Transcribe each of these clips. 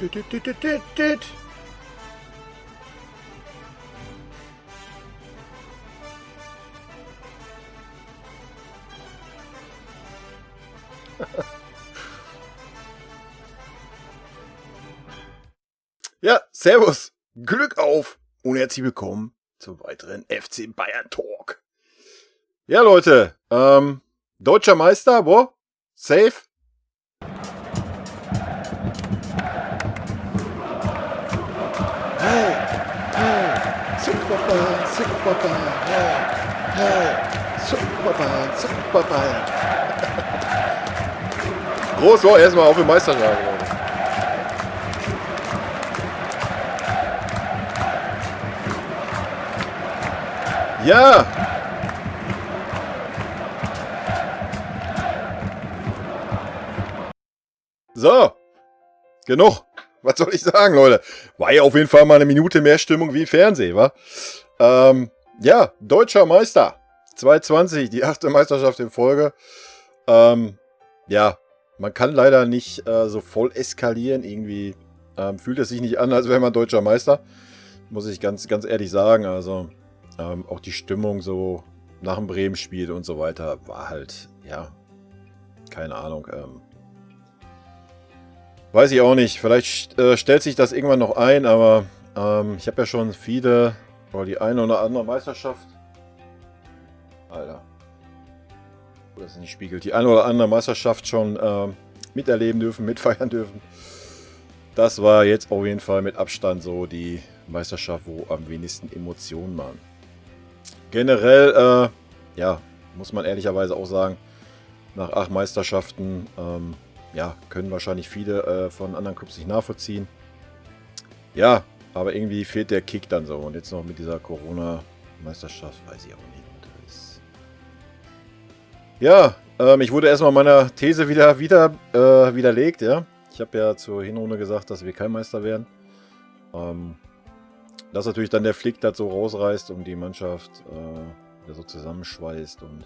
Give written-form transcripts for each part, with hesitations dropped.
Düt, düt, düt, düt, düt, düt. Ja, servus, Glück auf und herzlich willkommen zum weiteren FC Bayern Talk. Ja, Leute, deutscher Meister, wo? Safe? Hey, hey, Super Bayern, hey, hey, Super Bayern. Groß war erstmal auf den Meisterschaft, Leute. Ja! So, genug. Was soll ich sagen, Leute? War ja auf jeden Fall mal eine Minute mehr Stimmung wie im Fernsehen, wa? Ja, deutscher Meister. 2020, die 8. Meisterschaft in Folge. Ja, man kann leider nicht so voll eskalieren. Irgendwie fühlt es sich nicht an, als wäre man deutscher Meister. Muss ich ganz ehrlich sagen. Also, auch die Stimmung so nach dem Bremen-Spiel und so weiter war halt, ja, keine Ahnung. Weiß ich auch nicht. Vielleicht stellt sich das irgendwann noch ein, aber ich habe ja schon viele, oder die eine oder andere Meisterschaft. Alter. Das nicht spiegelt. Die eine oder andere Meisterschaft schon miterleben dürfen, mitfeiern dürfen. Das war jetzt auf jeden Fall mit Abstand so die Meisterschaft, wo am wenigsten Emotionen waren. Generell, ja, muss man ehrlicherweise auch sagen, nach 8 Meisterschaften, ja, können wahrscheinlich viele von anderen Clubs nicht nachvollziehen. Ja, aber irgendwie fehlt der Kick dann so. Und jetzt noch mit dieser Corona-Meisterschaft, weiß ich auch nicht. Ja, ich wurde erstmal meiner These widerlegt, ja. Ich habe ja zur Hinrunde gesagt, dass wir kein Meister werden. Dass natürlich dann der Flick das so rausreißt und die Mannschaft wieder so zusammenschweißt und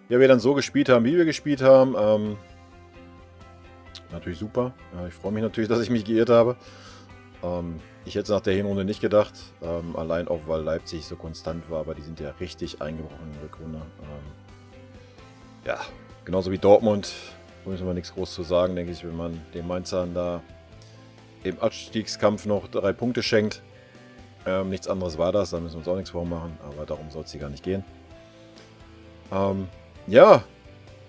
ja, wir dann so gespielt haben, wie wir gespielt haben. Natürlich super. Ja, ich freue mich natürlich, dass ich mich geirrt habe. Ich hätte es nach der Hinrunde nicht gedacht. Allein auch, weil Leipzig so konstant war, aber die sind ja richtig eingebrochen in der Rückrunde. Ja, genauso wie Dortmund. Da müssen wir nichts groß zu sagen, denke ich, wenn man den Mainzern da im Abstiegskampf noch 3 Punkte schenkt. Nichts anderes war das, da müssen wir uns auch nichts vormachen, aber darum soll es hier gar nicht gehen. Ja,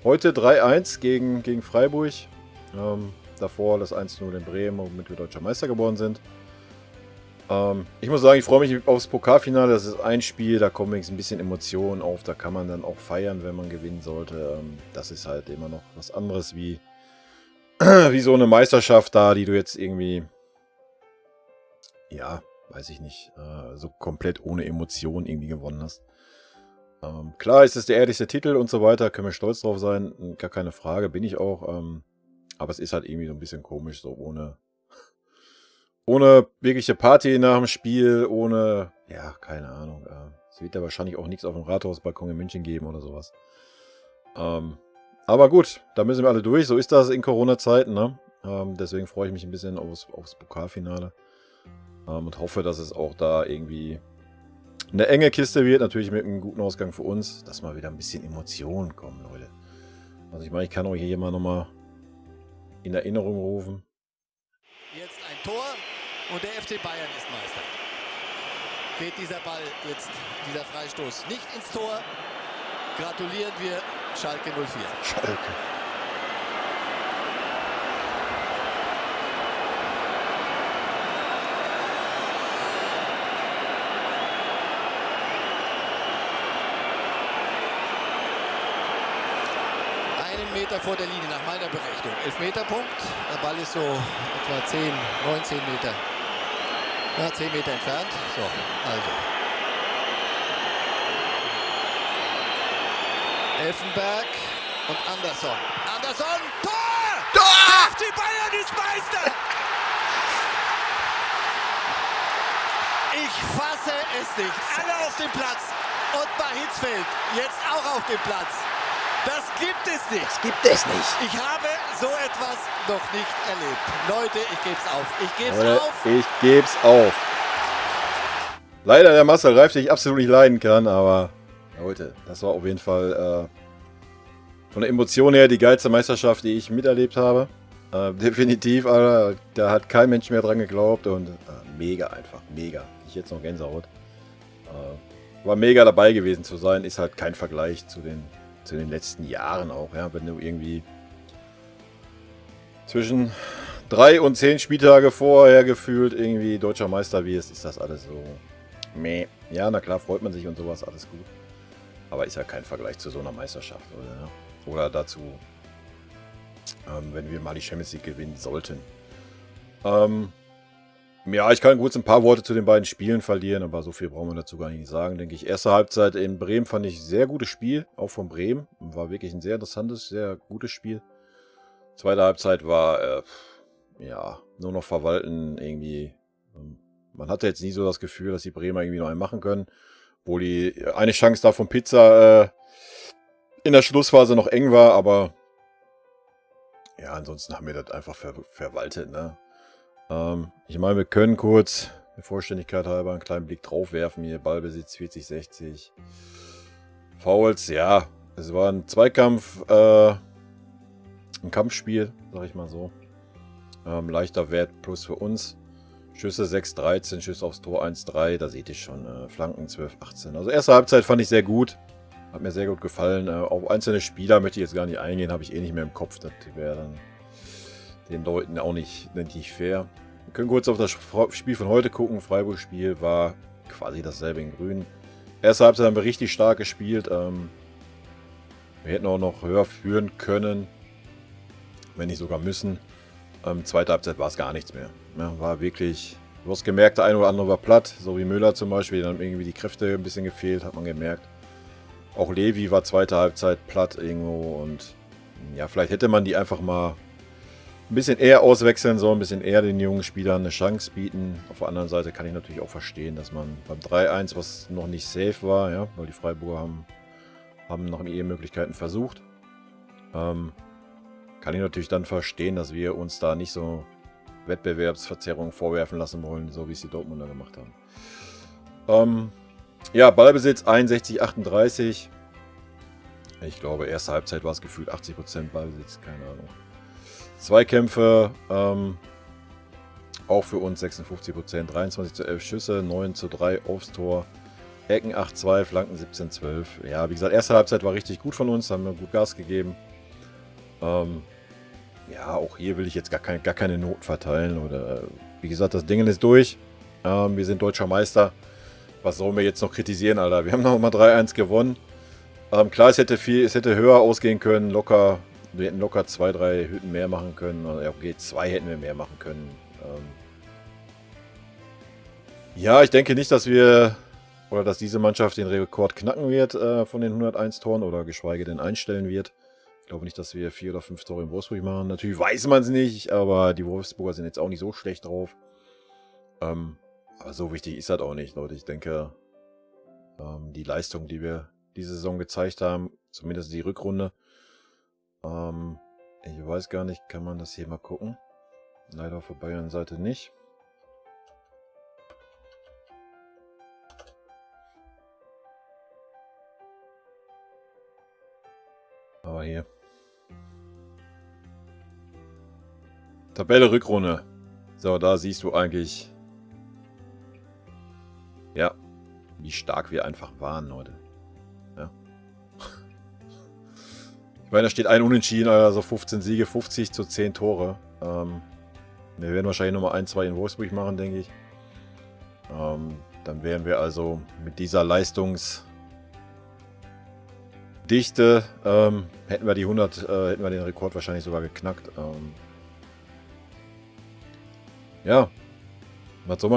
heute 3-1 gegen Freiburg. Davor das 1-0 in Bremen, womit wir Deutscher Meister geworden sind. Ich muss sagen, ich freue mich aufs Pokalfinale. Das ist ein Spiel, da kommen wenigstens ein bisschen Emotionen auf. Da kann man dann auch feiern, wenn man gewinnen sollte. Das ist halt immer noch was anderes wie so eine Meisterschaft da, die du jetzt irgendwie, ja, weiß ich nicht, so komplett ohne Emotionen irgendwie gewonnen hast. Klar ist es der ehrlichste Titel und so weiter, können wir stolz drauf sein, gar keine Frage, bin ich auch. Aber es ist halt irgendwie so ein bisschen komisch, so ohne wirkliche Party nach dem Spiel, ohne, ja, keine Ahnung. Es wird ja wahrscheinlich auch nichts auf dem Rathausbalkon in München geben oder sowas. Aber gut, da müssen wir alle durch. So ist das in Corona-Zeiten, ne? Deswegen freue ich mich ein bisschen aufs Pokalfinale. Und hoffe, dass es auch da irgendwie eine enge Kiste wird. Natürlich mit einem guten Ausgang für uns. Dass mal wieder ein bisschen Emotionen kommen, Leute. Also ich meine, ich kann euch hier mal nochmal in Erinnerung rufen. Jetzt ein Tor und der FC Bayern ist Meister. Geht dieser Ball jetzt, dieser Freistoß nicht ins Tor. Gratulieren wir Schalke 04. Schalke. Meter vor der Linie nach meiner Berechnung. Elfmeterpunkt. Der Ball ist so etwa 10, 19 Meter. Ja, 10 Meter entfernt. So, also. Elfenberg und Anderson. Anderson, Tor! Tor! FC Bayern ist Meister! Ich fasse es nicht. Alle auf dem Platz. Ottmar Hitzfeld jetzt auch auf dem Platz. Das gibt es nicht. Das gibt es nicht. Ich habe so etwas noch nicht erlebt. Leute, ich geb's auf. Ich geb's Leute, auf. ich geb's auf. Leider der Marcel Reif, den ich absolut nicht leiden kann, aber Leute, das war auf jeden Fall von der Emotion her die geilste Meisterschaft, die ich miterlebt habe. Definitiv, Alter, da hat kein Mensch mehr dran geglaubt und mega einfach, mega. Ich jetzt noch Gänsehaut. War mega dabei gewesen zu sein, ist halt kein Vergleich zu den letzten Jahren auch, ja, wenn du irgendwie zwischen 3 und 10 Spieltage vorher gefühlt irgendwie deutscher Meister wirst, ist das alles so meh. Ja, na klar, freut man sich und sowas, alles gut. Aber ist ja kein Vergleich zu so einer Meisterschaft, oder dazu, wenn wir mal die Champions League gewinnen sollten. Ja, ich kann kurz ein paar Worte zu den beiden Spielen verlieren, aber so viel brauchen wir dazu gar nicht sagen, denke ich. Erste Halbzeit in Bremen fand ich sehr gutes Spiel, auch von Bremen. War wirklich ein sehr interessantes, sehr gutes Spiel. Zweite Halbzeit war, ja, nur noch verwalten irgendwie. Man hatte jetzt nie so das Gefühl, dass die Bremer irgendwie noch einen machen können. Obwohl die eine Chance da von Pizza in der Schlussphase noch eng war, aber ja, ansonsten haben wir das einfach verwaltet, ne? Ich meine, wir können kurz, der Vollständigkeit halber, einen kleinen Blick drauf werfen. Hier Ballbesitz 40-60. Fouls, ja, es war ein Zweikampf, ein Kampfspiel, sag ich mal so. Leichter Wert plus für uns. Schüsse 6-13, Schüsse aufs Tor 1-3, da seht ihr schon, Flanken 12-18. Also erste Halbzeit fand ich sehr gut, hat mir sehr gut gefallen. Auf einzelne Spieler möchte ich jetzt gar nicht eingehen, habe ich eh nicht mehr im Kopf, das wäre dann den Leuten auch nicht fair. Wir können kurz auf das Spiel von heute gucken. Freiburg-Spiel war quasi dasselbe in Grün. Erste Halbzeit haben wir richtig stark gespielt. Wir hätten auch noch höher führen können, wenn nicht sogar müssen. Zweite Halbzeit war es gar nichts mehr. Ja, war wirklich, du hast gemerkt, der eine oder andere war platt, so wie Müller zum Beispiel, dann haben irgendwie die Kräfte ein bisschen gefehlt, hat man gemerkt. Auch Levi war zweite Halbzeit platt irgendwo und ja, vielleicht hätte man die einfach mal ein bisschen eher auswechseln sollen, ein bisschen eher den jungen Spielern eine Chance bieten. Auf der anderen Seite kann ich natürlich auch verstehen, dass man beim 3-1, was noch nicht safe war, ja, weil die Freiburger haben noch ihre Möglichkeiten versucht. Kann ich natürlich dann verstehen, dass wir uns da nicht so Wettbewerbsverzerrungen vorwerfen lassen wollen, so wie es die Dortmunder gemacht haben. Ja, Ballbesitz 61-38. Ich glaube, erste Halbzeit war es gefühlt 80% Ballbesitz, keine Ahnung. Zweikämpfe, auch für uns 56%, 23-11 Schüsse, 9-3 aufs Tor, Ecken 8-2, Flanken 17-12. Ja, wie gesagt, erste Halbzeit war richtig gut von uns, haben wir gut Gas gegeben. Ja, auch hier will ich jetzt gar keine Noten verteilen. Oder wie gesagt, das Ding ist durch. Wir sind deutscher Meister. Was sollen wir jetzt noch kritisieren, Alter? Wir haben noch mal 3-1 gewonnen. Klar, es hätte höher ausgehen können. Wir hätten locker 2-3 Hütten mehr machen können. Ja, okay, 2 hätten wir mehr machen können. Ja, ich denke nicht, dass diese Mannschaft den Rekord knacken wird von den 101 Toren oder geschweige denn einstellen wird. Ich glaube nicht, dass wir 4 oder 5 Tore in Wolfsburg machen. Natürlich weiß man es nicht, aber die Wolfsburger sind jetzt auch nicht so schlecht drauf. Aber so wichtig ist das auch nicht, Leute. Ich denke, die Leistung, die wir diese Saison gezeigt haben, zumindest die Rückrunde, ich weiß gar nicht, kann man das hier mal gucken? Leider auf der Bayern-Seite nicht. Aber hier. Tabelle Rückrunde. So, da siehst du eigentlich, ja, wie stark wir einfach waren, Leute. Ja. Ich meine, da steht ein Unentschieden, also 15 Siege, 50 zu 10 Tore. Wir werden wahrscheinlich nochmal 1, 2 in Wolfsburg machen, denke ich. Dann wären wir also mit dieser Leistungsdichte, hätten wir die 100, hätten wir den Rekord wahrscheinlich sogar geknackt. Ja, was soll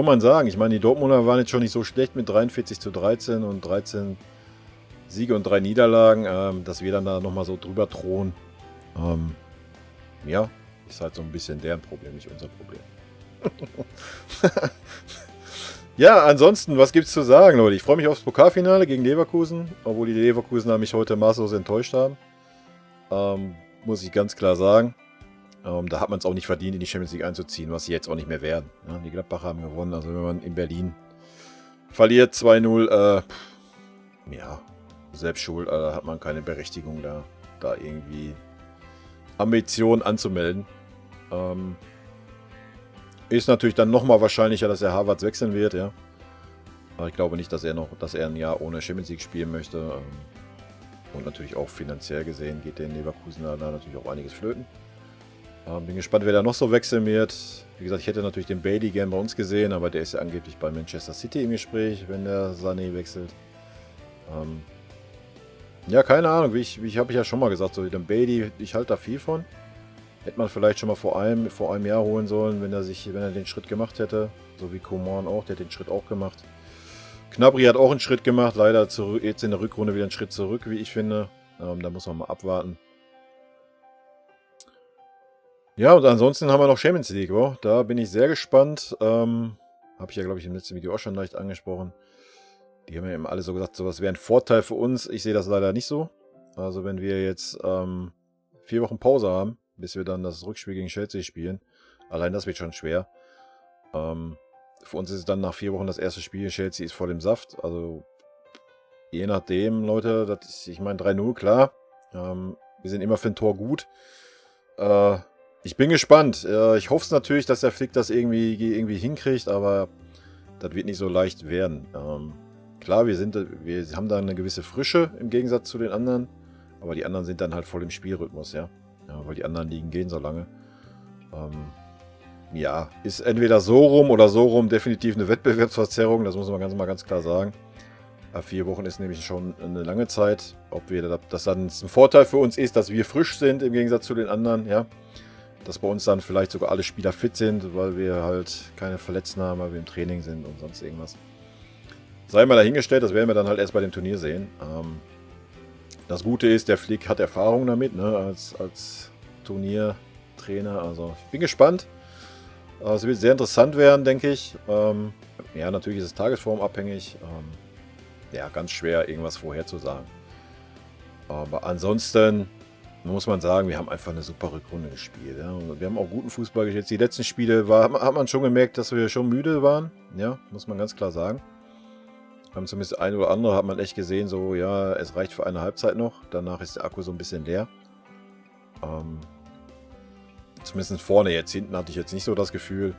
man sagen? Ich meine, die Dortmunder waren jetzt schon nicht so schlecht mit 43 zu 13 und 13 Siege und 3 Niederlagen, dass wir dann da nochmal so drüber thronen. Ja, ist halt so ein bisschen deren Problem, nicht unser Problem. Ja, ansonsten, was gibt's zu sagen, Leute? Ich freue mich aufs Pokalfinale gegen Leverkusen, obwohl die Leverkusener mich heute maßlos enttäuscht haben. Muss ich ganz klar sagen. Da hat man es auch nicht verdient, in die Champions League einzuziehen, was sie jetzt auch nicht mehr werden. Ja, die Gladbacher haben gewonnen, also wenn man in Berlin verliert 2-0, ja, selbst schuld, da hat man keine Berechtigung da irgendwie Ambitionen anzumelden. Ist natürlich dann nochmal wahrscheinlicher, dass er Havertz wechseln wird, ja. Aber ich glaube nicht, dass er ein Jahr ohne Champions League spielen möchte. Und natürlich auch finanziell gesehen geht den Leverkusen da natürlich auch einiges flöten. Bin gespannt, wer da noch so wechseln wird. Wie gesagt, ich hätte natürlich den Bailey gern bei uns gesehen, aber der ist ja angeblich bei Manchester City im Gespräch, wenn der Sané wechselt. Ja, keine Ahnung, wie habe ich ja schon mal gesagt, so den Bailey, ich halte da viel von. Hätte man vielleicht schon mal vor einem Jahr holen sollen, wenn er den Schritt gemacht hätte. So wie Coman auch, der hat den Schritt auch gemacht. Gnabry hat auch einen Schritt gemacht, leider jetzt in der Rückrunde wieder einen Schritt zurück, wie ich finde. Da muss man mal abwarten. Ja, und ansonsten haben wir noch Champions League, wo? Da bin ich sehr gespannt. Habe ich ja, glaube ich, im letzten Video auch schon leicht angesprochen. Die haben ja eben alle so gesagt, sowas wäre ein Vorteil für uns. Ich sehe das leider nicht so. Also wenn wir jetzt 4 Wochen Pause haben, bis wir dann das Rückspiel gegen Chelsea spielen. Allein das wird schon schwer. Für uns ist es dann nach 4 Wochen das erste Spiel. Chelsea ist voll im Saft. Also je nachdem, Leute, ich meine 3-0, klar. Wir sind immer für ein Tor gut. Ich bin gespannt. Ich hoffe es natürlich, dass der Flick das irgendwie hinkriegt, aber das wird nicht so leicht werden. Klar, wir haben da eine gewisse Frische im Gegensatz zu den anderen, aber die anderen sind dann halt voll im Spielrhythmus, ja. Weil die anderen Ligen gehen so lange. Ja, ist entweder so rum oder so rum definitiv eine Wettbewerbsverzerrung, das muss man mal ganz klar sagen. 4 Wochen ist nämlich schon eine lange Zeit. Ob das dann ein Vorteil für uns ist, dass wir frisch sind im Gegensatz zu den anderen, ja. Dass bei uns dann vielleicht sogar alle Spieler fit sind, weil wir halt keine Verletzten haben, weil wir im Training sind und sonst irgendwas. Sei mal dahingestellt, das werden wir dann halt erst bei dem Turnier sehen. Das Gute ist, der Flick hat Erfahrung damit, ne, als Turniertrainer. Also ich bin gespannt. Es wird sehr interessant werden, denke ich. Ja, natürlich ist es tagesformabhängig. Ja, ganz schwer, irgendwas vorherzusagen. Aber ansonsten muss man sagen, wir haben einfach eine super Rückrunde gespielt. Ja. Und wir haben auch guten Fußball gespielt. Die letzten Spiele hat man schon gemerkt, dass wir schon müde waren. Ja, muss man ganz klar sagen. Zumindest ein oder andere hat man echt gesehen, so, ja, es reicht für eine Halbzeit noch. Danach ist der Akku so ein bisschen leer. Zumindest vorne jetzt. Hinten hatte ich jetzt nicht so das Gefühl.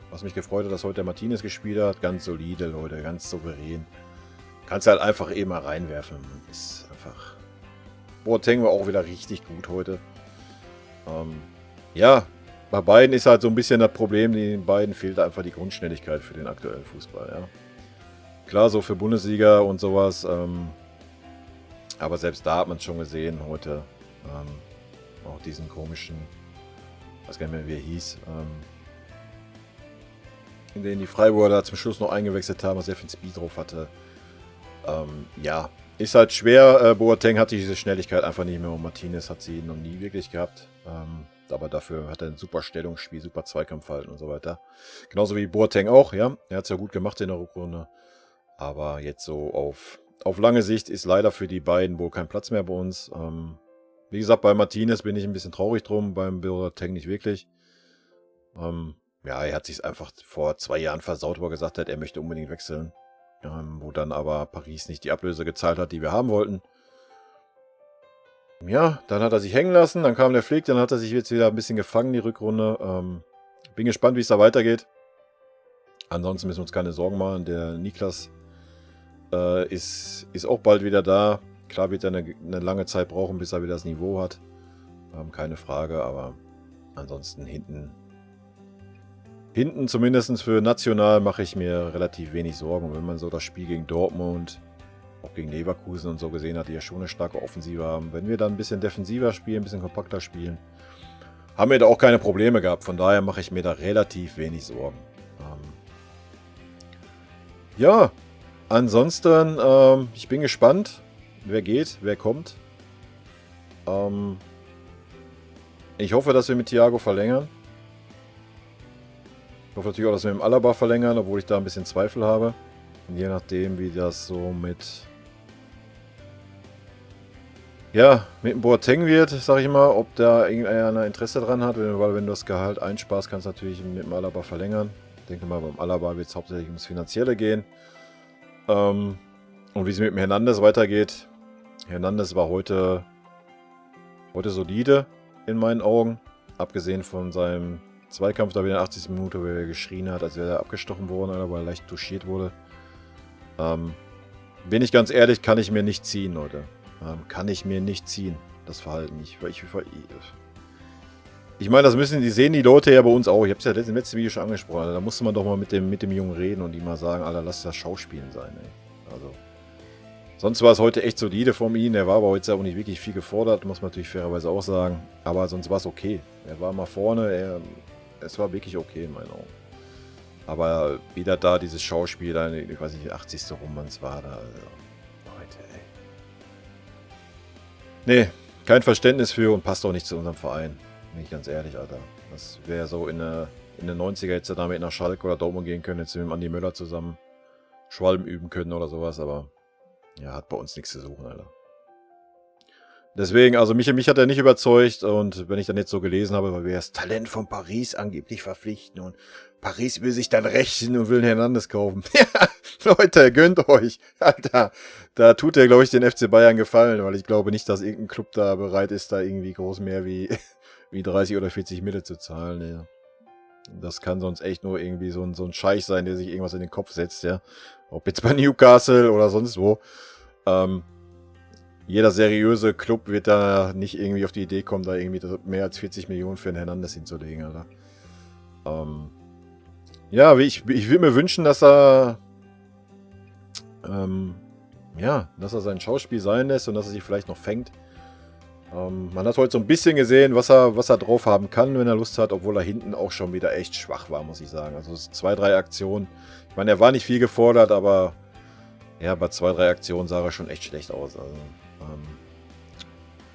Was mich gefreut hat, dass heute der Martinez gespielt hat. Ganz solide, Leute, ganz souverän. Kannst halt einfach eben mal reinwerfen. Ist einfach... Boateng war auch wieder richtig gut heute. Ja, bei beiden ist halt so ein bisschen das Problem, den beiden fehlt einfach die Grundschnelligkeit für den aktuellen Fußball. Ja. Klar, so für Bundesliga und sowas, aber selbst da hat man es schon gesehen heute. Auch diesen komischen, ich weiß gar nicht mehr, wie er hieß, in den die Freiburger da zum Schluss noch eingewechselt haben, was sehr viel Speed drauf hatte. Ja, ist halt schwer. Boateng hatte diese Schnelligkeit einfach nicht mehr und Martinez hat sie noch nie wirklich gehabt. Aber dafür hat er ein super Stellungsspiel, super Zweikampfverhalten und so weiter. Genauso wie Boateng auch, ja. Er hat es ja gut gemacht in der Rückrunde. Aber jetzt so auf lange Sicht ist leider für die beiden wohl kein Platz mehr bei uns. Wie gesagt, bei Martinez bin ich ein bisschen traurig drum, beim Boateng nicht wirklich. Ja, er hat sich einfach vor 2 Jahren versaut, wo er gesagt hat, er möchte unbedingt wechseln. Wo dann aber Paris nicht die Ablöse gezahlt hat, die wir haben wollten. Ja, dann hat er sich hängen lassen, dann kam der Flick, dann hat er sich jetzt wieder ein bisschen gefangen, die Rückrunde. Bin gespannt, wie es da weitergeht. Ansonsten müssen wir uns keine Sorgen machen. Der Niklas ist auch bald wieder da. Klar wird er eine lange Zeit brauchen, bis er wieder das Niveau hat. Keine Frage, aber ansonsten hinten zumindest für national mache ich mir relativ wenig Sorgen. Wenn man so das Spiel gegen Dortmund, auch gegen Leverkusen und so gesehen hat, die ja schon eine starke Offensive haben. Wenn wir dann ein bisschen defensiver spielen, ein bisschen kompakter spielen, haben wir da auch keine Probleme gehabt. Von daher mache ich mir da relativ wenig Sorgen. Ja, ansonsten, ich bin gespannt, wer geht, wer kommt. Ich hoffe, dass wir mit Thiago verlängern. Ich hoffe natürlich auch, dass wir mit dem Alaba verlängern, obwohl ich da ein bisschen Zweifel habe. Und je nachdem, wie das so mit dem Boateng wird, sag ich mal, ob da irgendeiner Interesse dran hat, weil wenn du das Gehalt einsparst, kannst du natürlich mit dem Alaba verlängern. Ich denke mal, beim Alaba wird es hauptsächlich ums Finanzielle gehen. Und wie es mit dem Hernandez weitergeht. Hernandez war heute solide in meinen Augen. Abgesehen von seinem Zweikampf, da wieder in der 80. Minute, wo er geschrien hat, als wäre er abgestochen worden, weil er leicht touchiert wurde. Bin ich ganz ehrlich, kann ich mir nicht ziehen, Leute. Kann ich mir nicht ziehen, das Verhalten. Ich meine, die sehen die Leute ja bei uns auch. Ich habe es ja im letzten Video schon angesprochen. Alter. Da musste man doch mal mit dem Jungen reden und ihm mal sagen, Alter, lass das Schauspielen sein, ey. Also, sonst war es heute echt solide von ihm. Er war aber heute auch nicht wirklich viel gefordert, muss man natürlich fairerweise auch sagen. Aber sonst war es okay. Er war mal vorne, es war wirklich okay in meinen Augen. Aber wieder da dieses Schauspiel, ich weiß nicht, 80. rum, wann es war da. Leute, ey. Nee, kein Verständnis für und passt auch nicht zu unserem Verein. Bin ich ganz ehrlich, Alter. Das wäre so in den 90er hätte er damit nach Schalke oder Dortmund gehen können, jetzt mit dem Andi Möller zusammen Schwalben üben können oder sowas, aber ja, hat bei uns nichts zu suchen, Alter. Deswegen, also mich hat er nicht überzeugt und wenn ich dann jetzt so gelesen habe, weil wir das Talent von Paris angeblich verpflichten und Paris will sich dann rächen und will einen Hernandez kaufen. Ja, Leute, gönnt euch. Alter, da tut er, glaube ich, den FC Bayern gefallen, weil ich glaube nicht, dass irgendein Club da bereit ist, da irgendwie groß mehr wie 30 oder 40 Mille zu zahlen. Ja. Das kann sonst echt nur irgendwie so ein Scheich sein, der sich irgendwas in den Kopf setzt, ja. Ob jetzt bei Newcastle oder sonst wo. Jeder seriöse Club wird da nicht irgendwie auf die Idee kommen, da irgendwie mehr als 40 Millionen für einen Hernandez hinzulegen, Alter. Ja, ich will mir wünschen, dass er dass er sein Schauspiel sein lässt und dass er sich vielleicht noch fängt. Man hat heute so ein bisschen gesehen, was er drauf haben kann, wenn er Lust hat, obwohl er hinten auch schon wieder echt schwach war, muss ich sagen. Also 2, 3 Aktionen. Ich meine, er war nicht viel gefordert, aber ja, bei 2, 3 Aktionen sah er schon echt schlecht aus. Also,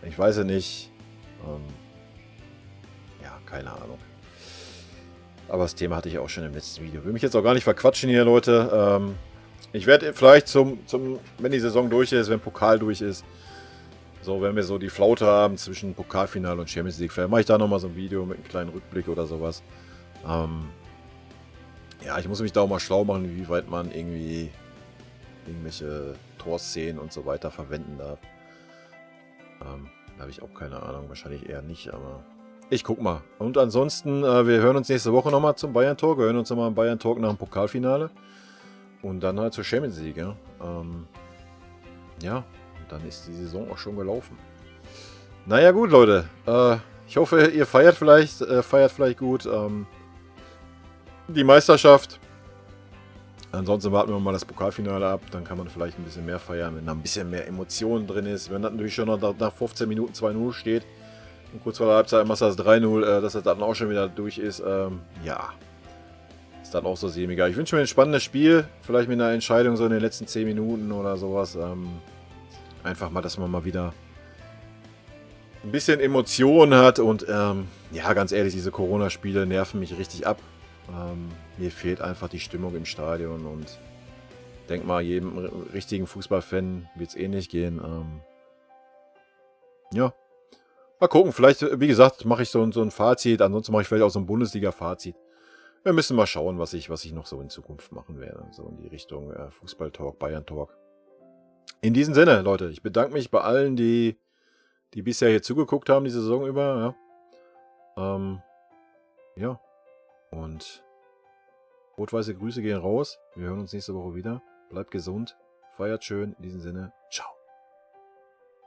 ich weiß ja nicht. Ja, keine Ahnung. Aber das Thema hatte ich auch schon im letzten Video. Will mich jetzt auch gar nicht verquatschen hier, Leute. Ich werde vielleicht wenn die Saison durch ist, wenn Pokal durch ist, so, wenn wir so die Flaute haben zwischen Pokalfinale und Champions League, vielleicht mache ich da nochmal so ein Video mit einem kleinen Rückblick oder sowas. Ja, ich muss mich da auch mal schlau machen, wie weit man irgendwie irgendwelche Torszenen und so weiter verwenden darf. Da habe ich auch keine Ahnung, wahrscheinlich eher nicht, aber ich guck mal. Und ansonsten, wir hören uns nächste Woche nochmal zum Bayern-Talk. Wir hören uns nochmal im Bayern-Talk nach dem Pokalfinale. Und dann halt zur Champions League, ja. Ja. Dann ist die Saison auch schon gelaufen. Naja, gut, Leute. Ich hoffe, ihr feiert vielleicht gut die Meisterschaft. Ansonsten warten wir mal das Pokalfinale ab. Dann kann man vielleicht ein bisschen mehr feiern, wenn da ein bisschen mehr Emotionen drin ist. Wenn das natürlich schon noch nach 15 Minuten 2-0 steht und kurz vor der Halbzeit machst du das 3-0, dass das dann auch schon wieder durch ist. Ja. Ist dann auch so semi-egal. Ich wünsche mir ein spannendes Spiel. Vielleicht mit einer Entscheidung so in den letzten 10 Minuten oder sowas. Einfach mal, dass man mal wieder ein bisschen Emotionen hat und ja, ganz ehrlich, diese Corona-Spiele nerven mich richtig ab. Mir fehlt einfach die Stimmung im Stadion und ich denke mal, jedem richtigen Fußballfan wird es ähnlich gehen. Ja, mal gucken, vielleicht, wie gesagt, mache ich so ein Fazit, ansonsten mache ich vielleicht auch so ein Bundesliga-Fazit. Wir müssen mal schauen, was ich noch so in Zukunft machen werde, so in die Richtung Fußball-Talk, Bayern-Talk. In diesem Sinne, Leute, ich bedanke mich bei allen, die bisher hier zugeguckt haben, die Saison über. Ja. Und rot-weiße Grüße gehen raus. Wir hören uns nächste Woche wieder. Bleibt gesund, feiert schön. In diesem Sinne, ciao.